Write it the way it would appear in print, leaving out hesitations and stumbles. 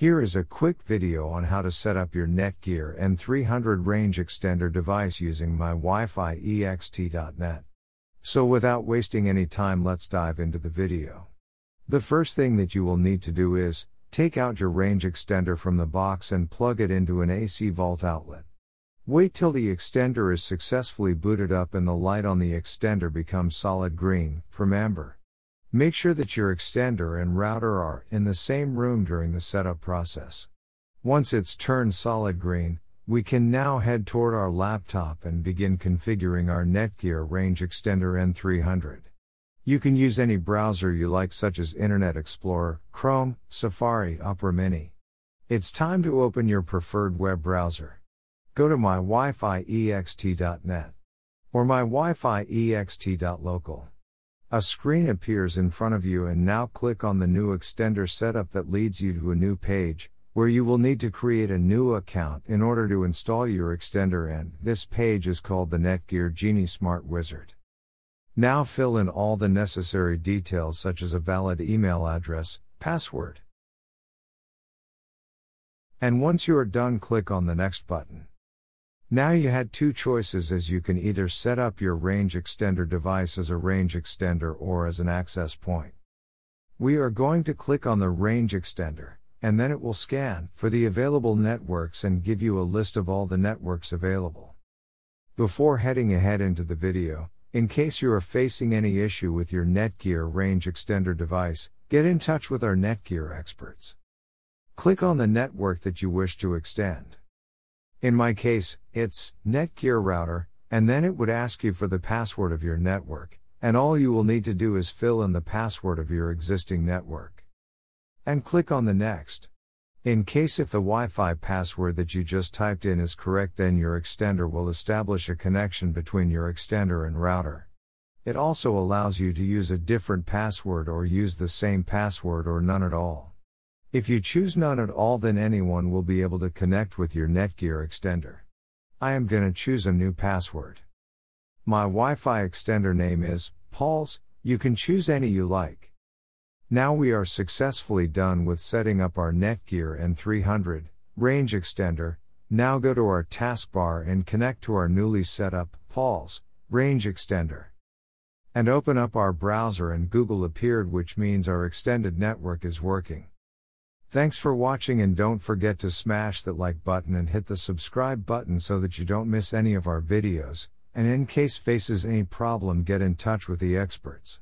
Here is a quick video on how to set up your Netgear N300 range extender device using Mywifiext.net. So without wasting any time, let's dive into the video. The first thing that you will need to do is, take out your range extender from the box and plug it into an AC vault outlet. Wait till the extender is successfully booted up and the light on the extender becomes solid green, from amber. Make sure that your extender and router are in the same room during the setup process. Once it's turned solid green, we can now head toward our laptop and begin configuring our Netgear Range Extender N300. You can use any browser you like, such as Internet Explorer, Chrome, Safari, Opera Mini. It's time to open your preferred web browser. Go to Mywifiext.net or Mywifiext.local. A screen appears in front of you, and now click on the new extender setup that leads you to a new page, where you will need to create a new account in order to install your extender, and this page is called the Netgear Genie Smart Wizard. Now fill in all the necessary details, such as a valid email address, password. And once you are done, click on the next button. Now you had two choices, as you can either set up your range extender device as a range extender or as an access point. We are going to click on the range extender, and then it will scan for the available networks and give you a list of all the networks available. Before heading ahead into the video, in case you are facing any issue with your Netgear range extender device, get in touch with our Netgear experts. Click on the network that you wish to extend. In my case, it's Netgear router, and then it would ask you for the password of your network, and all you will need to do is fill in the password of your existing network. And click on the next. In case if the Wi-Fi password that you just typed in is correct, then your extender will establish a connection between your extender and router. It also allows you to use a different password or use the same password or none at all. If you choose none at all, then anyone will be able to connect with your Netgear extender. I am gonna choose a new password. My Wi-Fi extender name is Paul's. You can choose any you like. Now we are successfully done with setting up our Netgear N300 range extender. Now go to our taskbar and connect to our newly set up Paul's range extender. And open up our browser, and Google appeared, which means our extended network is working. Thanks for watching, and don't forget to smash that like button and hit the subscribe button so that you don't miss any of our videos, and in case faces any problem, get in touch with the experts.